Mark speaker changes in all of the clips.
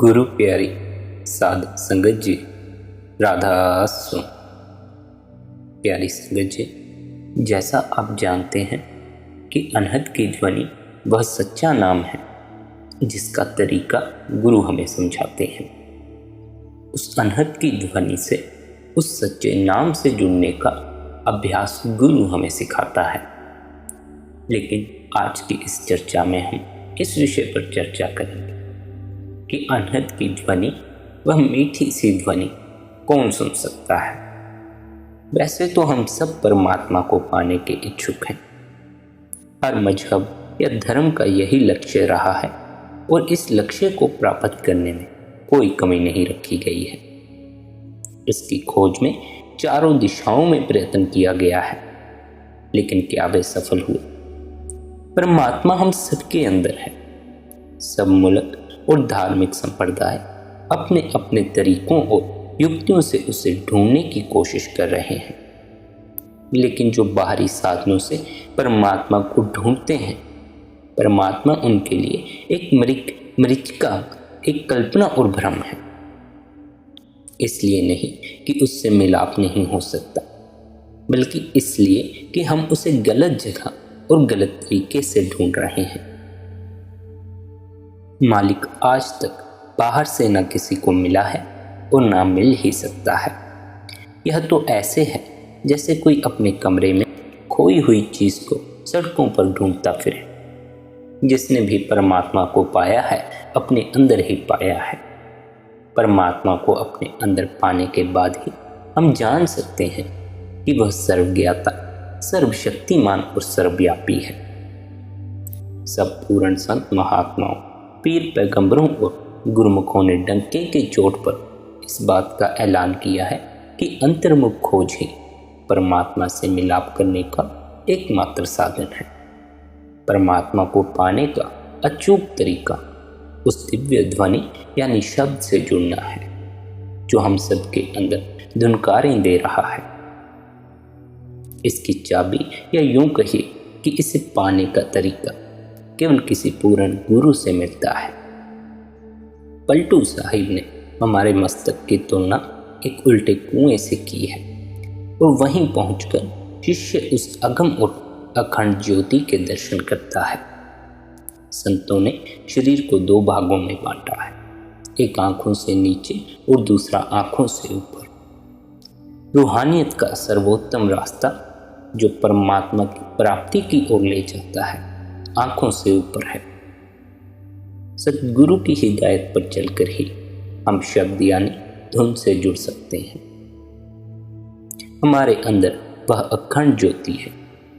Speaker 1: गुरु प्यारी साध संगत जी, राधा सो। प्यारी संगत जी, जैसा आप जानते हैं कि अनहद की ध्वनि वह सच्चा नाम है जिसका तरीका गुरु हमें समझाते हैं। उस अनहद की ध्वनि से, उस सच्चे नाम से जुड़ने का अभ्यास गुरु हमें सिखाता है। लेकिन आज की इस चर्चा में हम इस विषय पर चर्चा करेंगे कि अनहद की ध्वनि, वह मीठी सी ध्वनि कौन सुन सकता है। वैसे तो हम सब परमात्मा को पाने के इच्छुक हैं। हर मजहब या धर्म का यही लक्ष्य रहा है और इस लक्ष्य को प्राप्त करने में कोई कमी नहीं रखी गई है। इसकी खोज में चारों दिशाओं में प्रयत्न किया गया है, लेकिन क्या वे सफल हुए? परमात्मा हम सबके अंदर है। सब मुल्क और धार्मिक संप्रदाय अपने अपने तरीकों और युक्तियों से उसे ढूंढने की कोशिश कर रहे हैं। लेकिन जो बाहरी साधनों से परमात्मा को ढूंढते हैं, परमात्मा उनके लिए एक मरीचिका, एक कल्पना और भ्रम है। इसलिए नहीं कि उससे मिलाप नहीं हो सकता, बल्कि इसलिए कि हम उसे गलत जगह और गलत तरीके से ढूंढ रहे हैं। मालिक आज तक बाहर से न किसी को मिला है और ना मिल ही सकता है। यह तो ऐसे है जैसे कोई अपने कमरे में खोई हुई चीज को सड़कों पर ढूंढता फिरे। जिसने भी परमात्मा को पाया है, अपने अंदर ही पाया है। परमात्मा को अपने अंदर पाने के बाद ही हम जान सकते हैं कि वह सर्वज्ञाता, सर्वशक्तिमान और सर्वव्यापी है। सब पूर्ण संत महात्माओं, पीर पैगंबरों और गुरुमुखों ने डंके की चोट पर इस बात का ऐलान किया है कि अंतर्मुख खोज ही परमात्मा से मिलाप करने का एकमात्र साधन है। परमात्मा को पाने का अचूक तरीका उस दिव्य ध्वनि यानी शब्द से जुड़ना है, जो हम सबके अंदर धुनकारें दे रहा है। इसकी चाबी, या यूं कहिए कि इसे पाने का तरीका केवल किसी पूर्ण गुरु से मिलता है। पलटू साहिब ने हमारे मस्तक की तुलना एक उल्टे कुएं से की है और वहीं पहुंचकर शिष्य उस अगम और अखंड ज्योति के दर्शन करता है। संतों ने शरीर को दो भागों में बांटा है, एक आंखों से नीचे और दूसरा आंखों से ऊपर। रूहानियत का सर्वोत्तम रास्ता जो परमात्मा की प्राप्ति की ओर ले जाता है, आंखों से ऊपर है। सतगुरु की हिदायत पर चलकर ही हम शब्द यानी धुन से जुड़ सकते हैं। हमारे अंदर वह अखंड ज्योति है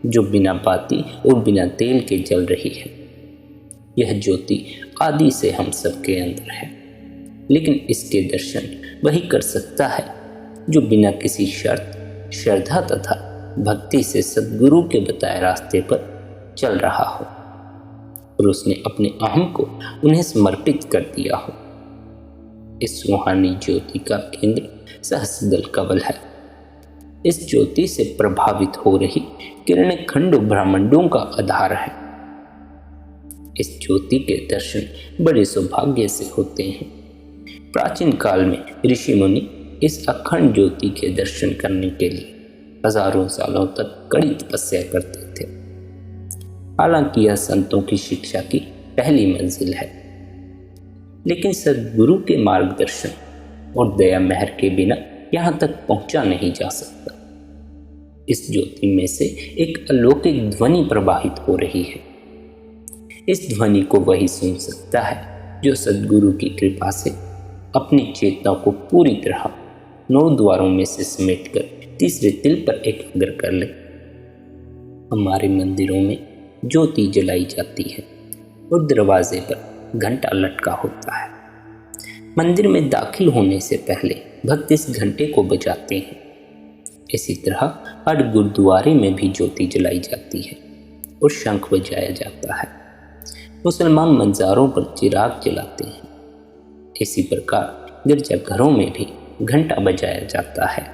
Speaker 1: जो बिना बाती और बिना तेल के जल रही है। यह ज्योति आदि से हम सबके अंदर है, लेकिन इसके दर्शन वही कर सकता है जो बिना किसी शर्त, श्रद्धा तथा भक्ति से सतगुरु के बताए रास्ते पर चल रहा हो और उसने अपने अहम को उन्हें समर्पित कर दिया हो। इस रूहानी ज्योति का केंद्र सहस्रदल कमल है। इस ज्योति से प्रभावित हो रही किरणें खंडों ब्रह्मांडों का आधार है। इस ज्योति के दर्शन बड़े सौभाग्य से होते हैं। प्राचीन काल में ऋषि मुनि इस अखंड ज्योति के दर्शन करने के लिए हजारों सालों तक कड़ी तपस्या करते थे। हालांकि यह संतों की शिक्षा की पहली मंजिल है, लेकिन सद्गुरु के मार्गदर्शन और दया मेहर के बिना यहाँ तक पहुँचा नहीं जा सकता। इस ज्योति में से एक अलौकिक ध्वनि प्रवाहित हो रही है। इस ध्वनि को वही सुन सकता है जो सद्गुरु की कृपा से अपनी चेतना को पूरी तरह 9 द्वारों में से समेटकर तीसरे तिल पर एकाग्र कर ले। हमारे मंदिरों में ज्योति जलाई जाती है और दरवाजे पर घंटा लटका होता है। मंदिर में दाखिल होने से पहले भक्त इस घंटे को बजाते हैं। इसी तरह हर गुरुद्वारे में भी ज्योति जलाई जाती है और शंख बजाया जाता है। मुसलमान मज़ारों पर चिराग जलाते हैं। इसी प्रकार गिरजाघरों में भी घंटा बजाया जाता है,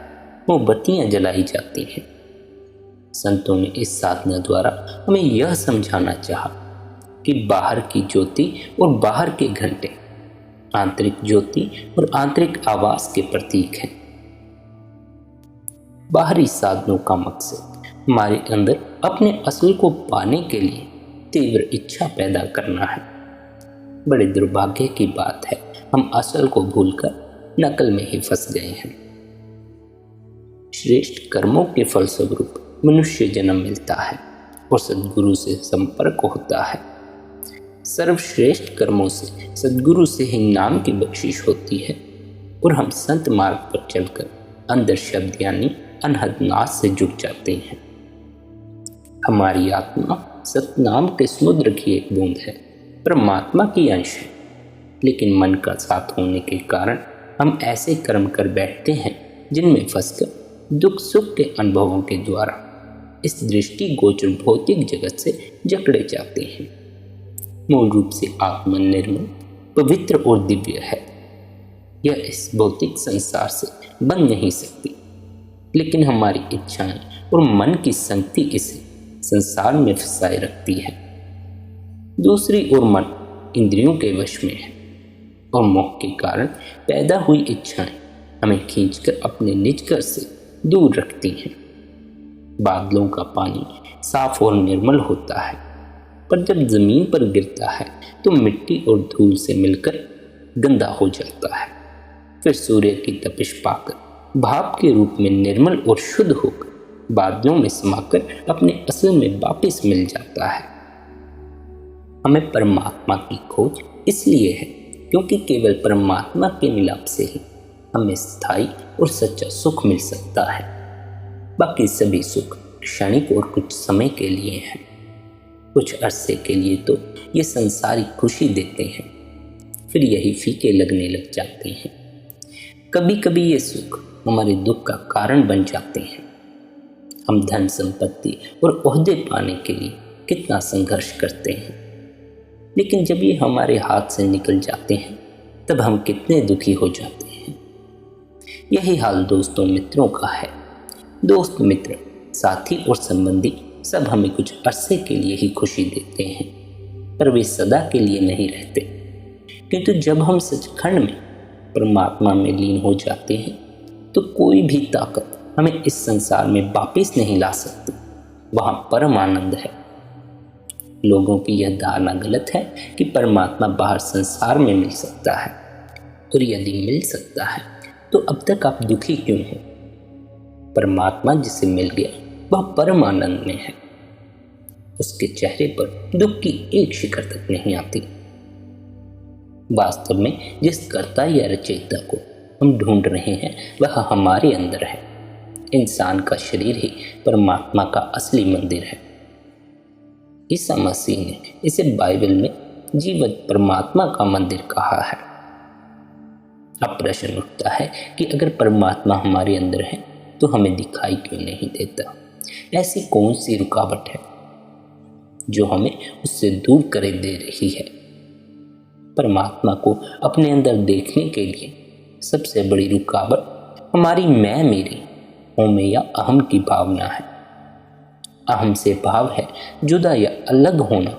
Speaker 1: मोमबत्तियां जलाई जाती हैं। संतों ने इस साधना द्वारा हमें यह समझाना चाहा कि बाहर की ज्योति और बाहर के घंटे आंतरिक ज्योति और आंतरिक आवास के प्रतीक हैं। बाहरी साधनों का मकसद हमारे अंदर अपने असल को पाने के लिए तीव्र इच्छा पैदा करना है। बड़े दुर्भाग्य की बात है, हम असल को भूलकर नकल में ही फंस गए हैं। श्रेष्ठ कर्मों के फलस्वरूप मनुष्य जन्म मिलता है और सद्गुरु से संपर्क होता है। सर्वश्रेष्ठ कर्मों से सद्गुरु से ही नाम की बख्शिश होती है और हम संत मार्ग पर चलकर अंदर शब्द यानी अनहद नाद से जुड़ जाते हैं। हमारी आत्मा सतनाम के समुद्र की एक बूंद है, परमात्मा की अंश है, लेकिन मन का साथ होने के कारण हम ऐसे कर्म कर बैठते हैं जिनमें फंसकर दुख सुख के अनुभवों के द्वारा इस दृष्टि गोचर भौतिक जगत से जकड़े जाते हैं। मूल रूप से आत्मा निर्मल, पवित्र और दिव्य है। यह इस भौतिक संसार से बन नहीं सकती, लेकिन हमारी इच्छाएं और मन की संगति इसे संसार में फंसाए रखती है। दूसरी ओर मन इंद्रियों के वश में है और मोह के कारण पैदा हुई इच्छाएं हमें खींचकर अपने निज घर से दूर रखती हैं। बादलों का पानी साफ और निर्मल होता है, पर जब जमीन पर गिरता है तो मिट्टी और धूल से मिलकर गंदा हो जाता है। फिर सूर्य की तपिश पाकर भाप के रूप में निर्मल और शुद्ध होकर बादलों में समाकर अपने असल में वापस मिल जाता है। हमें परमात्मा की खोज इसलिए है क्योंकि केवल परमात्मा के मिलाप से ही हमें स्थायी और सच्चा सुख मिल सकता है। बाकी सभी सुख क्षणिक और कुछ समय के लिए हैं। कुछ अरसे के लिए तो ये संसारिक खुशी देते हैं, फिर यही फीके लगने लग जाते हैं। कभी कभी ये सुख हमारे दुख का कारण बन जाते हैं। हम धन संपत्ति और ओहदे पाने के लिए कितना संघर्ष करते हैं, लेकिन जब ये हमारे हाथ से निकल जाते हैं तब हम कितने दुखी हो जाते हैं। यही हाल दोस्तों मित्रों का है। दोस्त मित्र साथी और संबंधी सब हमें कुछ अरसे के लिए ही खुशी देते हैं, पर वे सदा के लिए नहीं रहते। किंतु जब हम सचखंड में परमात्मा में लीन हो जाते हैं तो कोई भी ताकत हमें इस संसार में वापस नहीं ला सकती। वहाँ परम आनंद है। लोगों की यह धारणा गलत है कि परमात्मा बाहर संसार में मिल सकता है, और यदि मिल सकता है तो अब तक आप दुखी क्यों हो? परमात्मा जिसे मिल गया वह परम आनंद में है। उसके चेहरे पर दुख की एक शिकर तक नहीं आती। वास्तव में जिस कर्ता या रचयिता को हम ढूंढ रहे हैं वह हमारे अंदर है। इंसान का शरीर ही परमात्मा का असली मंदिर है। ईसा मसीह ने इसे बाइबल में जीवित परमात्मा का मंदिर कहा है। अब प्रश्न उठता है कि अगर परमात्मा हमारे अंदर है तो हमें दिखाई क्यों नहीं देता? ऐसी कौन सी रुकावट है जो हमें उससे दूर करे दे रही है? परमात्मा को अपने अंदर देखने के लिए सबसे बड़ी रुकावट हमारी मैं मेरी होमे या अहम की भावना है। अहम से भाव है जुदा या अलग होना,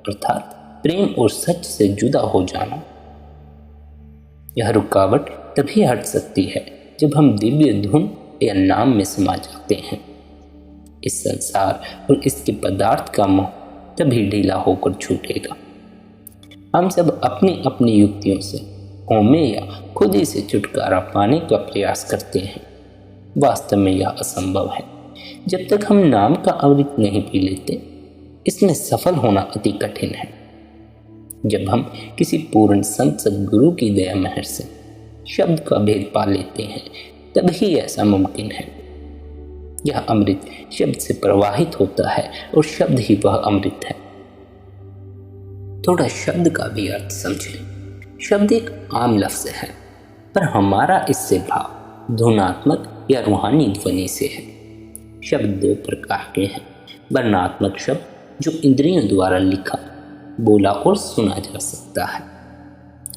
Speaker 1: अर्थात प्रेम और सच से जुदा हो जाना। यह रुकावट तभी हट सकती है जब हम दिव्य धुन या नाम में समा जाते हैं। इस संसार और इसके पदार्थ का मोह तभी ढीला होकर छूटेगा। हम सब अपनी अपनी युक्तियों से होमे या खुद ही से छुटकारा पाने का प्रयास करते हैं। वास्तव में यह असंभव है। जब तक हम नाम का अमृत नहीं पी लेते, इसमें सफल होना अति कठिन है। जब हम किसी पूर्ण संत सद्गुरु की दया मेहर से शब्द का भेद पा लेते हैं, तभी ऐसा मुमकिन है। यह अमृत शब्द से प्रवाहित होता है और शब्द ही वह अमृत है। थोड़ा शब्द का भी अर्थ समझें। शब्द एक आम लफ्ज है, पर हमारा इससे भाव धुनात्मक या रूहानी ध्वनि से है। शब्द दो प्रकार के हैं। वर्णात्मक शब्द जो इंद्रियों द्वारा लिखा, बोला और सुना जा सकता है,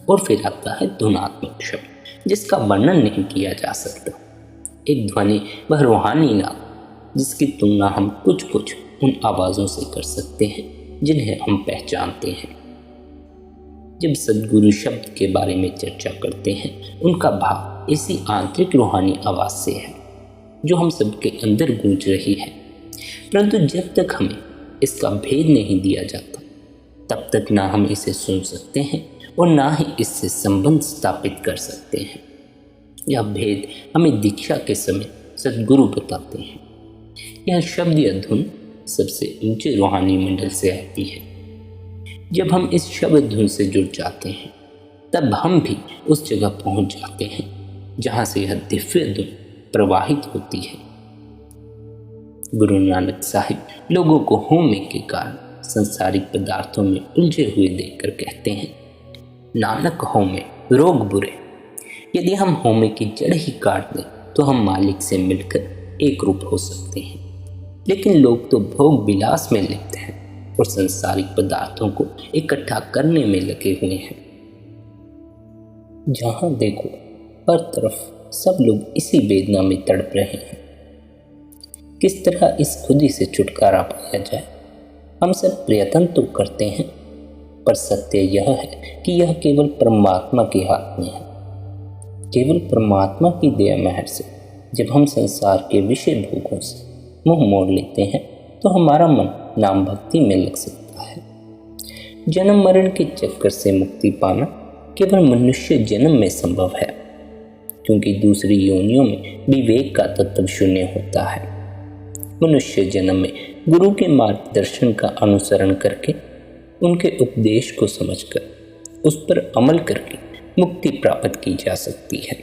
Speaker 1: और फिर आता है धुनात्मक शब्द जिसका वर्णन नहीं किया जा सकता। एक ध्वनि वह रूहानी नाद जिसकी तुलना हम कुछ कुछ उन आवाज़ों से कर सकते हैं जिन्हें हम पहचानते हैं। जब सद्गुरु शब्द के बारे में चर्चा करते हैं, उनका भाव ऐसी आंतरिक रूहानी आवाज़ से है जो हम सबके अंदर गूंज रही है। परंतु जब तक हमें इसका भेद नहीं दिया जाता, तब तक ना हम इसे सुन सकते हैं और ना ही इससे संबंध स्थापित कर सकते हैं। यह भेद हमें दीक्षा के समय सद्गुरु बताते हैं। यह शब्द या धुन सबसे ऊंचे रूहानी मंडल से आती है। जब हम इस शब्द धुन से जुड़ जाते हैं, तब हम भी उस जगह पहुंच जाते हैं जहां से यह दिव्य धुन प्रवाहित होती है। गुरु नानक साहिब लोगों को होमे के कारण संसारिक पदार्थों में उलझे हुए देखकर कहते हैं, नानक होमे रोग बुरे। यदि हम होमे की जड़ ही काट दें तो हम मालिक से मिलकर एक रूप हो सकते हैं। लेकिन लोग तो भोग विलास में लिप्त हैं और संसारिक पदार्थों को इकट्ठा करने में लगे हुए हैं। जहां देखो हर तरफ सब लोग इसी वेदना में तड़प रहे हैं। किस तरह इस खुदी से छुटकारा पाया जाए? हम सब प्रयत्न तो करते हैं, पर सत्य यह है कि यह केवल परमात्मा के हाथ में है। केवल परमात्मा की दया मेहर से जब हम संसार के विषय भोगों से मुंह मोड़ लेते हैं तो हमारा मन नाम भक्ति में लग सकता है। जन्म मरण के चक्कर से मुक्ति पाना केवल मनुष्य जन्म में संभव है, क्योंकि दूसरी योनियों में विवेक का तत्व शून्य होता है। मनुष्य जन्म में गुरु के मार्गदर्शन का अनुसरण करके, उनके उपदेश को समझकर उस पर अमल करके मुक्ति प्राप्त की जा सकती है।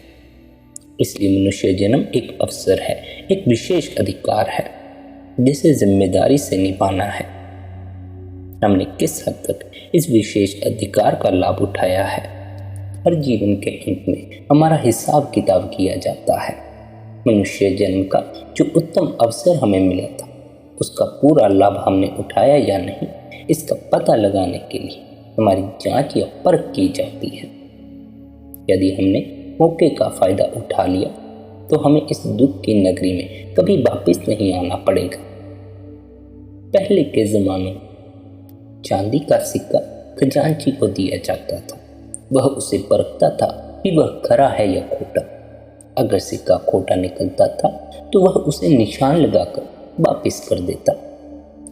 Speaker 1: इसलिए मनुष्य जन्म एक अवसर है, एक विशेष अधिकार है जिसे जिम्मेदारी से निभाना है। हमने किस हद तक इस विशेष अधिकार का लाभ उठाया है, हर जीवन के अंत में हमारा हिसाब किताब किया जाता है। मनुष्य जन्म का जो उत्तम अवसर हमें मिला था, उसका पूरा लाभ हमने उठाया या नहीं, इसका पता लगाने के लिए हमारी जांच या परख की जाती है। यदि हमने मौके का फायदा उठा लिया तो हमें इस दुख की नगरी में कभी वापस नहीं आना पड़ेगा। पहले के जमानों में चांदी का सिक्का खजांची को दिया जाता था। वह उसे परखता था कि वह खरा है या खोटा। अगर सिक्का खोटा निकलता था तो वह उसे निशान लगाकर वापस कर देता।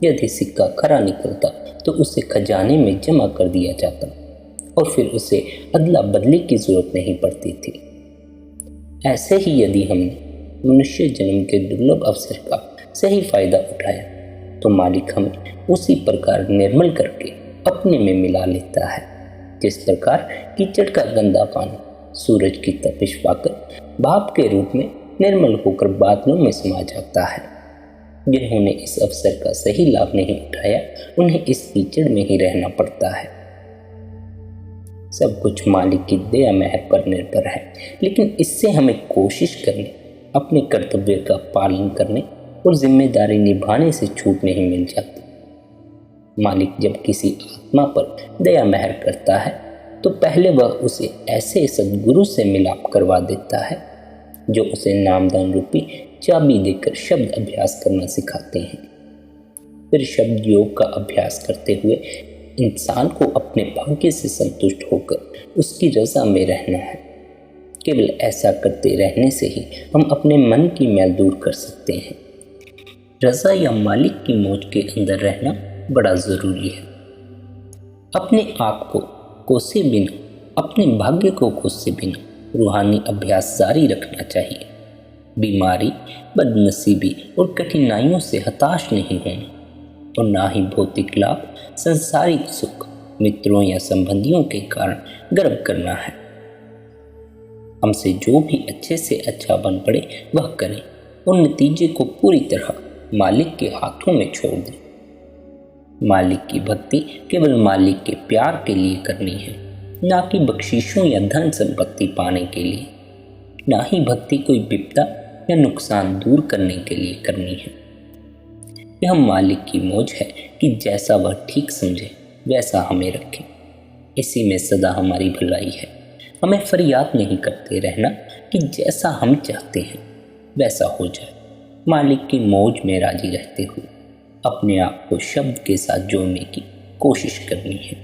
Speaker 1: यदि सिक्का खरा निकलता तो उसे खजाने में जमा कर दिया जाता और फिर उसे अदला बदली की जरूरत नहीं पड़ती थी। ऐसे ही यदि हमने मनुष्य जन्म के दुर्लभ अवसर का सही फायदा उठाया तो मालिक हमें उसी प्रकार निर्मल करके अपने में मिला लेता है, जिस प्रकार कीचड़ का गंदा पानी सूरज की तपिश पाकर भाप के रूप में निर्मल होकर बादलों में समा जाता है। जिन्होंने इस अवसर का सही लाभ नहीं उठाया, उन्हें इस कीचड़ में ही रहना पड़ता है। सब कुछ मालिक की दया मेहर पर निर्भर है, लेकिन इससे हमें कोशिश करने, अपने कर्तव्य का पालन करने और जिम्मेदारी निभाने से छूट नहीं मिल जाती। मालिक जब किसी आत्मा पर दया मेहर करता है तो पहले वह उसे ऐसे सद्गुरु से मिलाप करवा देता है जो उसे नामदान रूपी चाबी देकर शब्द अभ्यास करना सिखाते हैं। फिर शब्द योग का अभ्यास करते हुए इंसान को अपने भाग्य से संतुष्ट होकर उसकी रजा में रहना है। केवल ऐसा करते रहने से ही हम अपने मन की मैल दूर कर सकते हैं। रजा या मालिक की मौज के अंदर रहना बड़ा जरूरी है। अपने आप को कोसे बिना, अपने भाग्य को कोसे बिना रूहानी अभ्यास जारी रखना चाहिए। बीमारी, बदनसीबी और कठिनाइयों से हताश नहीं होना और ना ही भौतिक लाभ, संसारिक सुख, मित्रों या संबंधियों के कारण गर्व करना है। हमसे जो भी अच्छे से अच्छा बन पड़े वह करें और नतीजे को पूरी तरह मालिक के हाथों में छोड़ दें। मालिक की भक्ति केवल मालिक के प्यार के लिए करनी है, ना कि बख्शीशों या धन संपत्ति पाने के लिए। ना ही भक्ति कोई विपदा या नुकसान दूर करने के लिए करनी है। यह मालिक की मौज है कि जैसा वह ठीक समझे वैसा हमें रखे। इसी में सदा हमारी भलाई है। हमें फरियाद नहीं करते रहना कि जैसा हम चाहते हैं वैसा हो जाए। मालिक की मौज में राजी रहते हुए अपने आप को शब्द के साथ जोड़ने की कोशिश करनी है।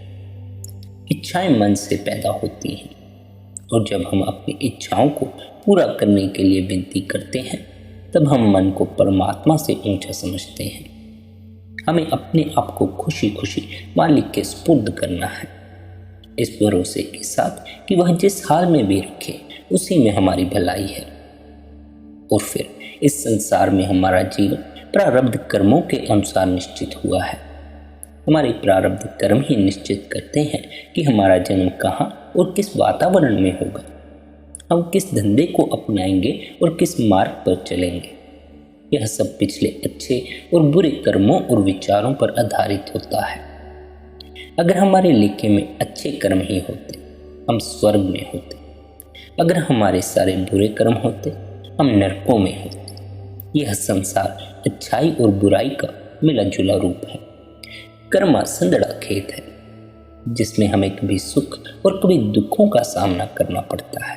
Speaker 1: इच्छाएं मन से पैदा होती हैं और जब हम अपनी इच्छाओं को पूरा करने के लिए विनती करते हैं तब हम मन को परमात्मा से ऊंचा समझते हैं। हमें अपने आप को खुशी खुशी मालिक के सुपुर्द करना है, इस भरोसे के साथ कि वह जिस हाल में भी रखे उसी में हमारी भलाई है। और फिर इस संसार में हमारा जीवन प्रारब्ध कर्मों के अनुसार निश्चित हुआ है। हमारे प्रारब्ध कर्म ही निश्चित करते हैं कि हमारा जन्म कहाँ और किस वातावरण में होगा, हम किस धंधे को अपनाएंगे और किस मार्ग पर चलेंगे। यह सब पिछले अच्छे और बुरे कर्मों और विचारों पर आधारित होता है। अगर हमारे लेखे में अच्छे कर्म ही होते हम स्वर्ग में होते, अगर हमारे सारे बुरे कर्म होते हम नरकों में होते। यह संसार अच्छाई और बुराई का मिला जुला रूप है। कर्मा संदड़ा खेत है जिसमें हमें कभी सुख और कभी दुखों का सामना करना पड़ता है।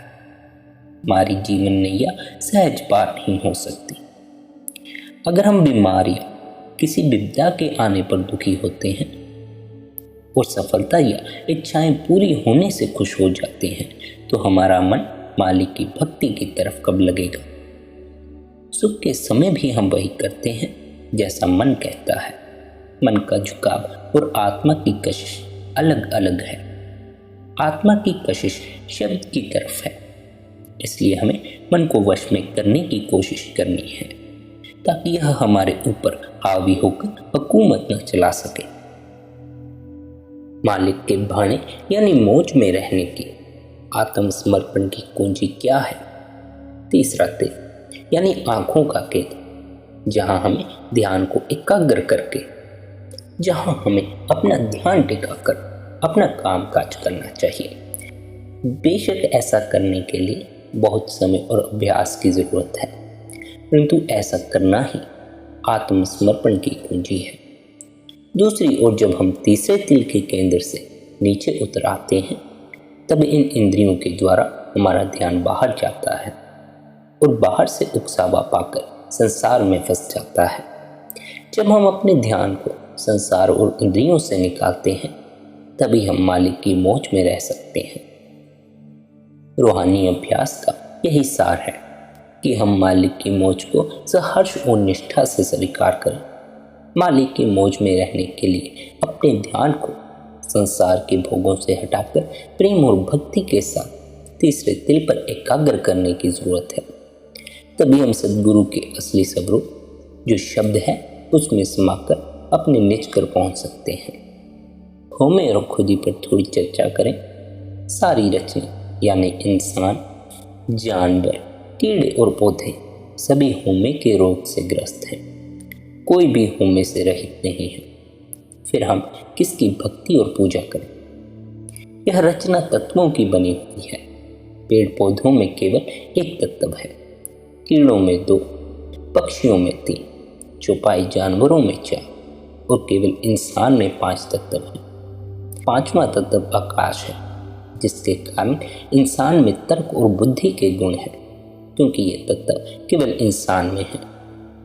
Speaker 1: हमारी जीवन नैया सहज पार नहीं हो सकती। अगर हम बीमारी किसी विपदा के आने पर दुखी होते हैं और सफलता या इच्छाएं पूरी होने से खुश हो जाते हैं तो हमारा मन मालिक की भक्ति की तरफ कब लगेगा। सुख के समय भी हम वही करते हैं जैसा मन कहता है। मन का झुकाव और आत्मा की कशिश अलग अलग है। आत्मा की कशिश शब्द की तरफ है, इसलिए हमें मन को वश में करने की कोशिश करनी है ताकि यह हमारे ऊपर हावी होकर हुकूमत न चला सके। मालिक के भाने यानी मौज में रहने की आत्मसमर्पण की कुंजी क्या है? तीसरा तेल यानी आंखों का केंद्र, जहां हमें ध्यान को एकाग्र करके, जहां हमें अपना ध्यान टिकाकर अपना काम काज करना चाहिए। बेशक ऐसा करने के लिए बहुत समय और अभ्यास की जरूरत है, परंतु ऐसा करना ही आत्मसमर्पण की कुंजी है। दूसरी ओर जब हम तीसरे तिल के केंद्र से नीचे उतर आते हैं तब इन इंद्रियों के द्वारा हमारा ध्यान बाहर जाता है और बाहर से उकसावा पाकर संसार में फंस जाता है। जब हम अपने ध्यान को संसार और इंद्रियों से निकालते हैं तभी हम मालिक की मौज में रह सकते हैं। रूहानी अभ्यास का यही सार है कि हम मालिक की मौज को सहर्ष और निष्ठा से स्वीकार करें। मालिक की मौज में रहने के लिए अपने ध्यान को संसार के भोगों से हटाकर प्रेम और भक्ति के साथ तीसरे तिल पर एकाग्र करने की जरूरत है। तभी हम सद्गुरु के असली स्वरूप जो शब्द है उसमें समाकर अपने निज कर पहुंच सकते हैं। होमे और खुदी पर थोड़ी चर्चा करें। सारी रचना यानी इंसान, जानवर, कीड़े और पौधे सभी होमे के रोग से ग्रस्त हैं। कोई भी होमे से रहित नहीं है। फिर हम किसकी भक्ति और पूजा करें? यह रचना तत्वों की बनी हुई है। पेड़ पौधों में केवल एक तत्व है, कीड़ों में 2, पक्षियों में 3, चौपाई जानवरों में 4 और केवल इंसान में 5 तत्व हैं। 5वां तत्व आकाश है, जिसके कारण इंसान में तर्क और बुद्धि के गुण हैं। क्योंकि ये तत्व केवल इंसान में है,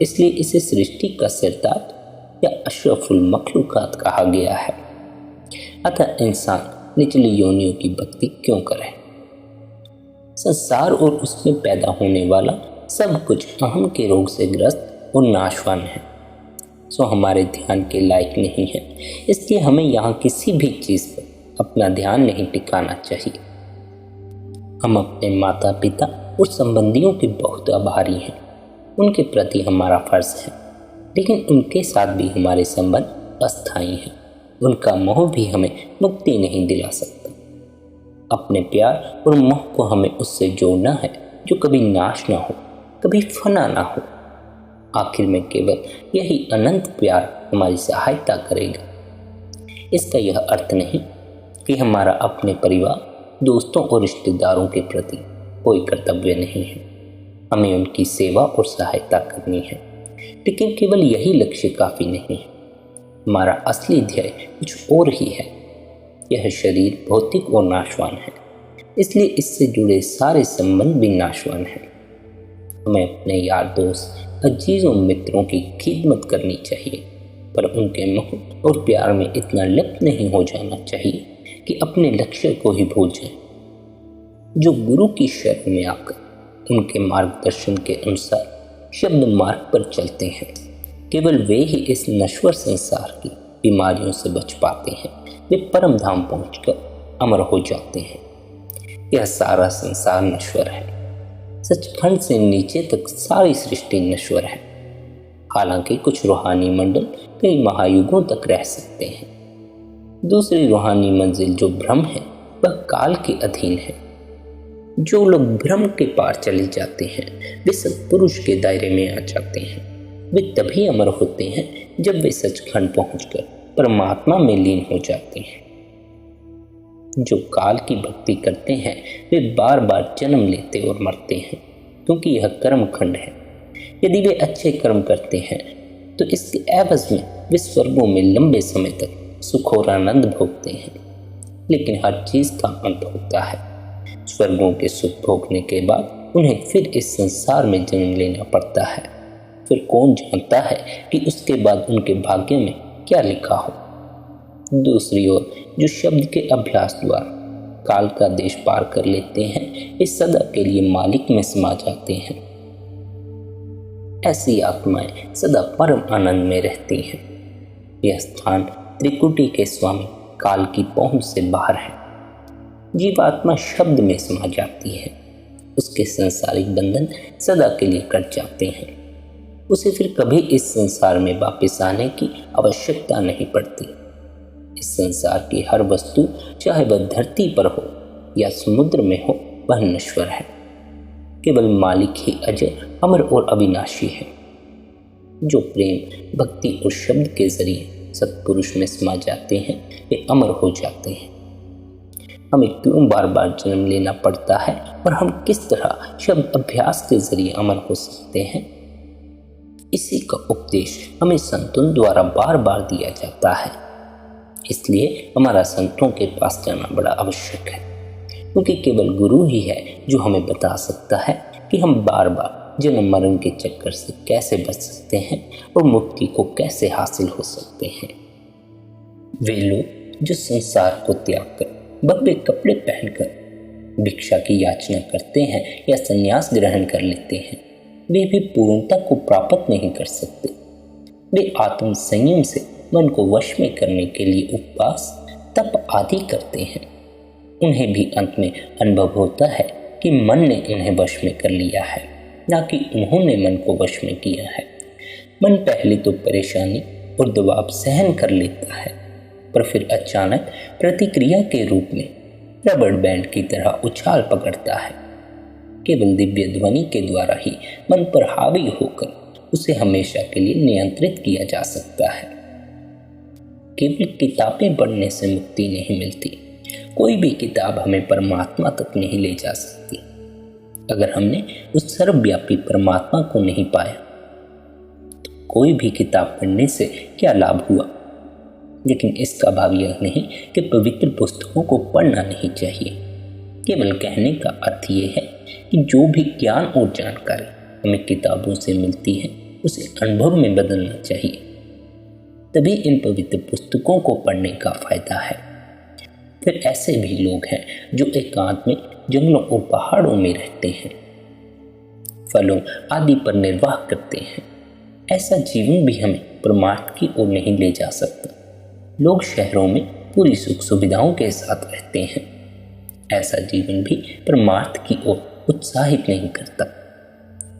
Speaker 1: इसलिए इसे सृष्टि का सिरताज या अशरफुल मखलूकात कहा गया है। अतः इंसान निचली योनियों की भक्ति क्यों करे? संसार और उसमें पैदा होने वाला सब कुछ अहम के रोग से ग्रस्त और नाशवान है, सो हमारे ध्यान के लायक नहीं है। इसलिए हमें यहाँ किसी भी चीज़ पर अपना ध्यान नहीं टिकाना चाहिए। हम अपने माता पिता और संबंधियों के बहुत आभारी हैं। उनके प्रति हमारा फर्ज है, लेकिन उनके साथ भी हमारे संबंध अस्थायी हैं। उनका मोह भी हमें मुक्ति नहीं दिला सकता। अपने प्यार और मोह को हमें उससे जोड़ना है जो कभी नाश ना हो, कभी फना ना हो। आखिर में केवल यही अनंत प्यार हमारी सहायता करेगा। इसका यह अर्थ नहीं कि हमारा अपने परिवार, दोस्तों और रिश्तेदारों के प्रति कोई कर्तव्य नहीं है। हमें उनकी सेवा और सहायता करनी है, लेकिन केवल यही लक्ष्य काफ़ी नहीं है। हमारा असली ध्येय कुछ और ही है। यह शरीर भौतिक और नाशवान है, इसलिए इससे जुड़े सारे संबंध भी नाशवान हैं। हमें अपने यार दोस्त, अजीजों, मित्रों की खिदमत करनी चाहिए, पर उनके मोह और प्यार में इतना लिप्त नहीं हो जाना चाहिए कि अपने लक्ष्य को ही भूल जाएं। जो गुरु की शरण में आकर उनके मार्गदर्शन के अनुसार शब्द मार्ग पर चलते हैं, केवल वे ही इस नश्वर संसार की बीमारियों से बच पाते हैं। वे परम धाम पहुंचकर अमर हो जाते हैं। यह सारा संसार नश्वर है। सचखंड से नीचे तक सारी सृष्टि नश्वर है। हालांकि कुछ रूहानी मंडल कई महायुगों तक रह सकते हैं। दूसरी रूहानी मंजिल जो ब्रह्म है वह काल के अधीन है। जो लोग ब्रह्म के पार चले जाते हैं वे सत्पुरुष के दायरे में आ जाते हैं। वे तभी अमर होते हैं जब वे सचखंड पहुंचकर परमात्मा में लीन हो जाते हैं। जो काल की भक्ति करते हैं वे बार बार जन्म लेते और मरते हैं, क्योंकि यह कर्म खंड है। यदि वे अच्छे कर्म करते हैं तो इसके एवज में वे स्वर्गों में लंबे समय तक सुख और आनंद भोगते हैं। लेकिन हर चीज का अंत होता है। स्वर्गों के सुख भोगने के बाद उन्हें फिर इस संसार में जन्म लेना पड़ता है। फिर कौन जानता है कि उसके बाद उनके भाग्य में क्या लिखा हो। दूसरी ओर जो शब्द के अभ्यास द्वारा काल का देश पार कर लेते हैं, इस सदा के लिए मालिक में समा जाते हैं। ऐसी आत्माएं सदा परम आनंद में रहती हैं। यह स्थान त्रिकुटी के स्वामी काल की पहुंच से बाहर है। जीवात्मा शब्द में समा जाती है। उसके संसारिक बंधन सदा के लिए कट जाते हैं। उसे फिर कभी इस संसार में वापस आने की आवश्यकता नहीं पड़ती। इस संसार की हर वस्तु, चाहे वह धरती पर हो या समुद्र में हो, वह नश्वर है। केवल मालिक ही अजय, अमर और अविनाशी है। जो प्रेम, भक्ति और शब्द के जरिए सत्पुरुष में समा जाते हैं वे अमर हो जाते हैं। हमें क्यों बार बार जन्म लेना पड़ता है और हम किस तरह शब्द अभ्यास के जरिए अमर हो सकते हैं, इसी का उपदेश हमें संतों द्वारा बार बार दिया जाता है। इसलिए हमारा संतों के पास जाना बड़ा आवश्यक है, क्योंकि केवल गुरु ही है जो हमें बता सकता है कि हम बार बार जन्म मरण के चक्कर से कैसे बच सकते हैं और मुक्ति को कैसे हासिल हो सकते हैं। वे लोग जो संसार को त्याग कर भव्य कपड़े पहनकर भिक्षा की याचना करते हैं या संन्यास ग्रहण कर लेते हैं, वे भी पूर्णता को प्राप्त नहीं कर सकते। वे आत्म संयम से मन को वश में करने के लिए उपवास, तप आदि करते हैं। उन्हें भी अंत में अनुभव होता है कि मन ने उन्हें वश में कर लिया है, ना कि उन्होंने मन को वश में किया है। मन पहले तो परेशानी और दबाव सहन कर लेता है, पर फिर अचानक प्रतिक्रिया के रूप में रबड़ बैंड की तरह उछाल पकड़ता है। केवल दिव्य ध्वनि के द्वारा ही मन पर हावी होकर उसे हमेशा के लिए नियंत्रित किया जा सकता है। केवल किताबें पढ़ने से मुक्ति नहीं मिलती। कोई भी किताब हमें परमात्मा तक नहीं ले जा सकती। अगर हमने उस सर्वव्यापी परमात्मा को नहीं पाया तो कोई भी किताब पढ़ने से क्या लाभ हुआ। लेकिन इसका भाव यह नहीं कि पवित्र पुस्तकों को पढ़ना नहीं चाहिए। केवल कहने का अर्थ ये है कि जो भी ज्ञान और जानकारी हमें किताबों से मिलती है उसे अनुभव में बदलना चाहिए। तभी इन पवित्र पुस्तकों को पढ़ने का फायदा है। फिर ऐसे भी लोग हैं जो एकांत में जंगलों और पहाड़ों में रहते हैं, फलों आदि पर निर्वाह करते हैं। ऐसा जीवन भी हमें परमार्थ की ओर नहीं ले जा सकता। लोग शहरों में पूरी सुख सुविधाओं के साथ रहते हैं। ऐसा जीवन भी परमार्थ की ओर उत्साहित नहीं करता।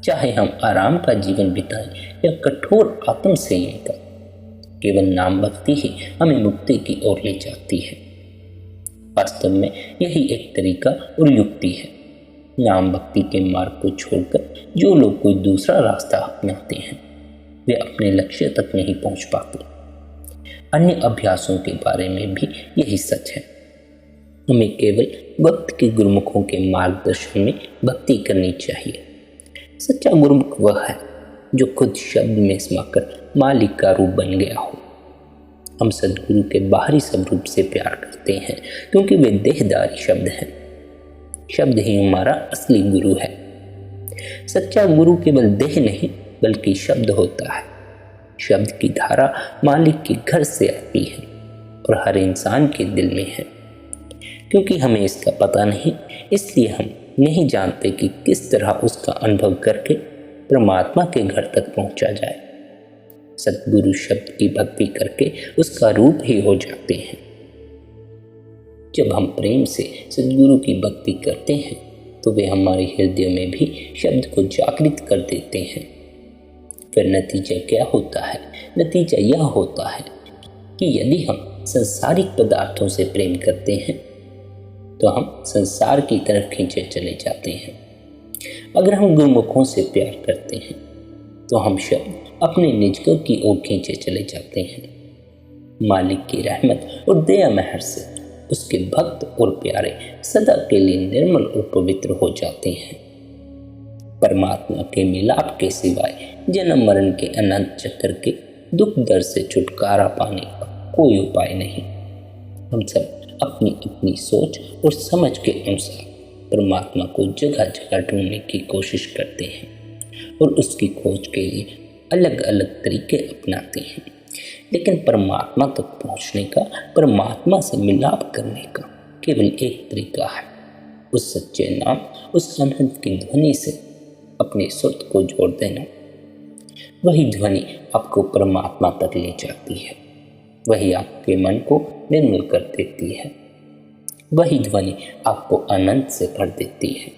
Speaker 1: चाहे हम आराम का जीवन बिताएं या कठोर आत्म संयम का, केवल नाम भक्ति ही हमें मुक्ति की ओर ले जाती है। वास्तव में यही एक तरीका और युक्ति है। नाम भक्ति के मार्ग को छोड़कर जो लोग कोई दूसरा रास्ता अपनाते हैं वे अपने लक्ष्य तक नहीं पहुंच पाते। अन्य अभ्यासों के बारे में भी यही सच है। हमें केवल वक्त के गुरुमुखों के मार्गदर्शन में भक्ति करनी चाहिए। सच्चा गुरुमुख वह है जो खुद शब्द में समाकर मालिक का रूप बन गया हो। हम सद्गुरु के बाहरी स्वरूप से प्यार करते हैं क्योंकि वे देहदारी शब्द हैं। शब्द ही हमारा असली गुरु है। सच्चा गुरु केवल देह नहीं बल्कि शब्द होता है। शब्द की धारा मालिक के घर से आती है और हर इंसान के दिल में है। क्योंकि हमें इसका पता नहीं, इसलिए हम नहीं जानते कि किस तरह उसका अनुभव करके परमात्मा के घर तक पहुंचा जाए। सद्गुरु शब्द की भक्ति करके उसका रूप ही हो जाते हैं। जब हम प्रेम से सद्गुरु की भक्ति करते हैं तो वे हमारे हृदय में भी शब्द को जागृत कर देते हैं। फिर नतीजा क्या होता है? नतीजा यह होता है कि यदि हम सांसारिक पदार्थों से प्रेम करते हैं तो हम संसार की तरफ खींचे चले जाते हैं। अगर हम गुरुमुखों से प्यार करते हैं तो हम शब्द अपने निजगढ़ की ओर खींचे चले जाते हैं। मालिक की रहमत और दया मेहर से उसके भक्त और प्यारे सदा के लिए निर्मल और पवित्र हो जाते हैं। परमात्मा के मिलाप के सिवाय जन्म मरण के अनंत चक्कर के दुख दर्द से छुटकारा पाने का कोई उपाय नहीं। हम सब अपनी अपनी सोच और समझ के अनुसार परमात्मा को जगह जगह ढूंढने की कोशिश करते हैं और उसकी खोज के लिए अलग अलग तरीके अपनाते हैं। लेकिन परमात्मा तक पहुंचने का, परमात्मा से मिलाप करने का केवल एक तरीका है, उस सच्चे नाम, उस अनंत की ध्वनि से अपने सुर को जोड़ देना। वही ध्वनि आपको परमात्मा तक ले जाती है, वही आपके मन को निर्मल कर देती है, वही ध्वनि आपको अनंत से भर देती है।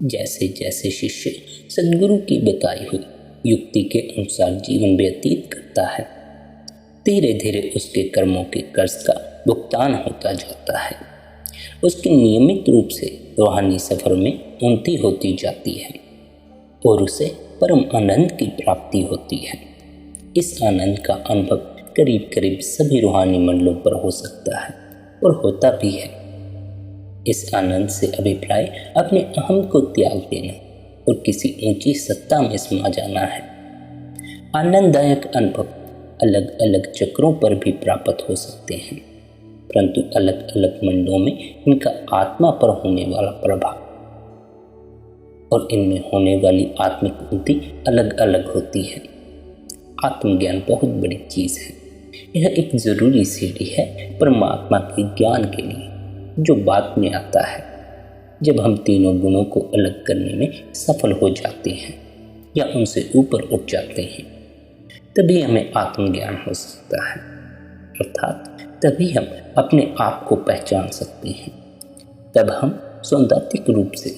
Speaker 1: जैसे जैसे शिष्य सद्गुरु की बताई हुई युक्ति के अनुसार जीवन व्यतीत करता है, धीरे धीरे उसके कर्मों के कर्ज का भुगतान होता जाता है। उसके नियमित रूप से रूहानी सफर में उन्नति होती जाती है और उसे परम आनंद की प्राप्ति होती है। इस आनंद का अनुभव करीब करीब सभी रूहानी मंडलों पर हो सकता है और होता भी है। इस आनंद से अभिप्राय अपने अहम को त्याग देना और किसी ऊंची सत्ता में समा जाना है। आनंददायक अनुभव अलग अलग चक्रों पर भी प्राप्त हो सकते हैं, परंतु अलग अलग मंडलों में इनका आत्मा पर होने वाला प्रभाव और इनमें होने वाली आत्मिक उन्नति अलग अलग होती है। आत्मज्ञान बहुत बड़ी चीज़ है। यह एक ज़रूरी सीढ़ी है परमात्मा के ज्ञान के लिए, जो बाद में आता है जब हम तीनों गुणों को अलग करने में सफल हो जाते हैं या उनसे ऊपर उठ जाते हैं। तभी हमें आत्मज्ञान हो सकता है, अर्थात तभी हम अपने आप को पहचान सकते हैं। तब हम सौंदातिक रूप से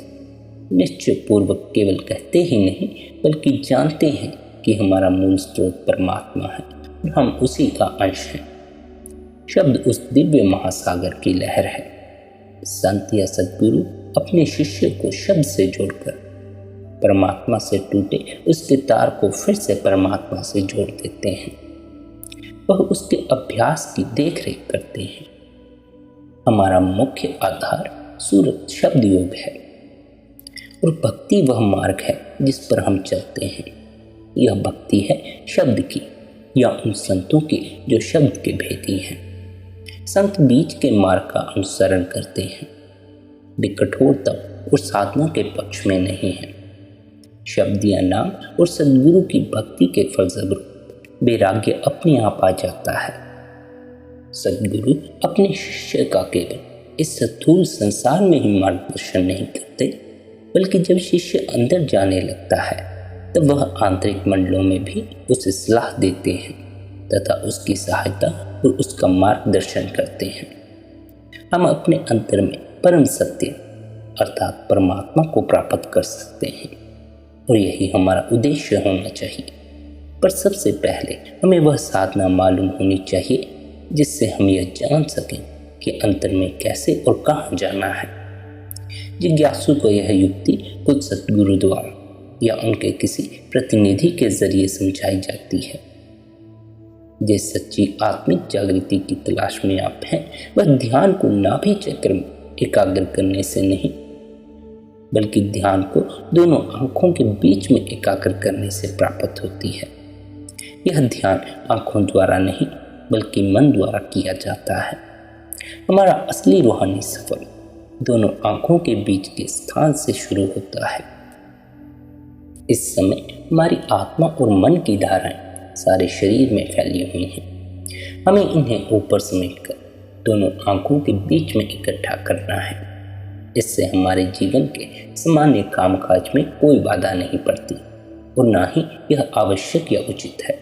Speaker 1: निश्चय पूर्वक केवल कहते ही नहीं बल्कि जानते हैं कि हमारा मूल स्रोत परमात्मा है और हम उसी का अंश हैं। शब्द उस दिव्य महासागर की लहर है। संत या सद्गुरु अपने शिष्य को शब्द से जोड़कर परमात्मा से टूटे उसके तार को फिर से परमात्मा से जोड़ देते हैं। वह उसके अभ्यास की देखरेख करते हैं। हमारा मुख्य आधार सूरत शब्द योग है और भक्ति वह मार्ग है जिस पर हम चलते हैं। यह भक्ति है शब्द की या उन संतों की जो शब्द के भेदी हैं। संत बीच के मार्ग का अनुसरण करते हैं, वे कठोरता और साधना के पक्ष में नहीं हैं। शब्द या नाम और सद्गुरु की भक्ति के फलस्वरूप वैराग्य अपने आप आ जाता है। सद्गुरु अपने शिष्य का केवल इस स्थूल संसार में ही मार्गदर्शन नहीं करते, बल्कि जब शिष्य अंदर जाने लगता है तब वह आंतरिक मंडलों में भी उसे सलाह देते हैं तथा उसकी सहायता और उसका मार्गदर्शन करते हैं। हम अपने अंतर में परम सत्य अर्थात परमात्मा को प्राप्त कर सकते हैं और यही हमारा उद्देश्य होना चाहिए। पर सबसे पहले हमें वह साधना मालूम होनी चाहिए जिससे हम यह जान सकें कि अंतर में कैसे और कहाँ जाना है। जिज्ञासु को यह युक्ति खुद सद्गुरु द्वारा या उनके किसी प्रतिनिधि के जरिए समझाई जाती है। जिस सच्ची आत्मिक जागृति की तलाश में आप हैं, वह ध्यान को नाभि चक्र में एकाग्र करने से नहीं बल्कि ध्यान को दोनों आंखों के बीच में एकाग्र करने से प्राप्त होती है। यह ध्यान आंखों द्वारा नहीं बल्कि मन द्वारा किया जाता है। हमारा असली रूहानी सफर दोनों आंखों के बीच के स्थान से शुरू होता है। इस समय हमारी आत्मा और मन की धाराएं सारे शरीर में फैली हुई हैं। हमें इन्हें ऊपर समेटकर दोनों आंखों के बीच में इकट्ठा करना है। इससे हमारे जीवन के सामान्य कामकाज में कोई बाधा नहीं पड़ती और ना ही यह आवश्यक या उचित है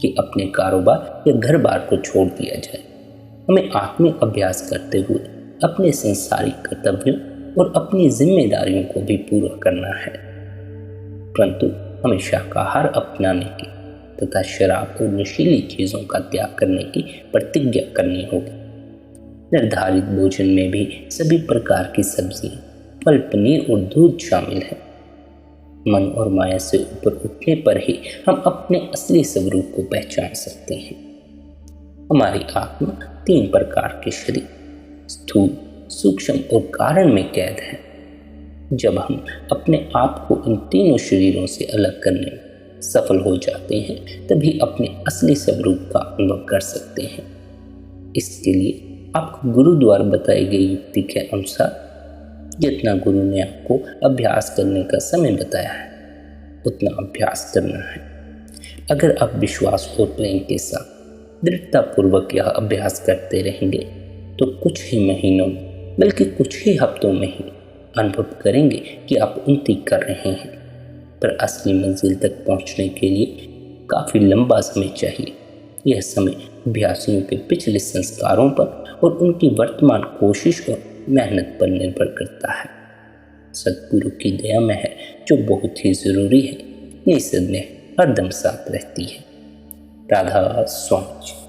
Speaker 1: कि अपने कारोबार या घर बार को छोड़ दिया जाए। हमें आत्मिक अभ्यास करते हुए अपने संसारिक कर्तव्यों और अपनी जिम्मेदारियों को भी पूरा करना है, परंतु हमें शाकाहार अपनाने की तथा शराब और नशीली चीज़ों का त्याग करने की प्रतिज्ञा करनी होगी। निर्धारित भोजन में भी सभी प्रकार की सब्जियां, फल, पनीर और दूध शामिल है। मन और माया से ऊपर उठने पर ही हम अपने असली स्वरूप को पहचान सकते हैं। हमारी आत्मा 3 प्रकार के शरीर, स्थूल, सूक्ष्म और कारण में कैद है। जब हम अपने आप को इन तीनों शरीरों से अलग करने में सफल हो जाते हैं तभी अपने असली स्वरूप का अनुभव कर सकते हैं। इसके लिए आपको गुरु द्वारा बताई गई युक्ति के अनुसार जितना गुरु ने आपको अभ्यास करने का समय बताया है उतना अभ्यास करना है। अगर आप विश्वास और प्रेम के साथ दृढ़तापूर्वक यह अभ्यास करते रहेंगे तो कुछ ही महीनों में बल्कि कुछ ही हफ्तों में ही अनुभव करेंगे कि आप उन्नति कर रहे हैं। पर असली मंजिल तक पहुंचने के लिए काफ़ी लंबा समय चाहिए। यह समय अभ्यासियों के पिछले संस्कारों पर और उनकी वर्तमान कोशिश और मेहनत पर निर्भर करता है। सद्गुरु की दया में है जो बहुत ही ज़रूरी है, निसंदेह हरदम साथ रहती है। राधा स्वामी।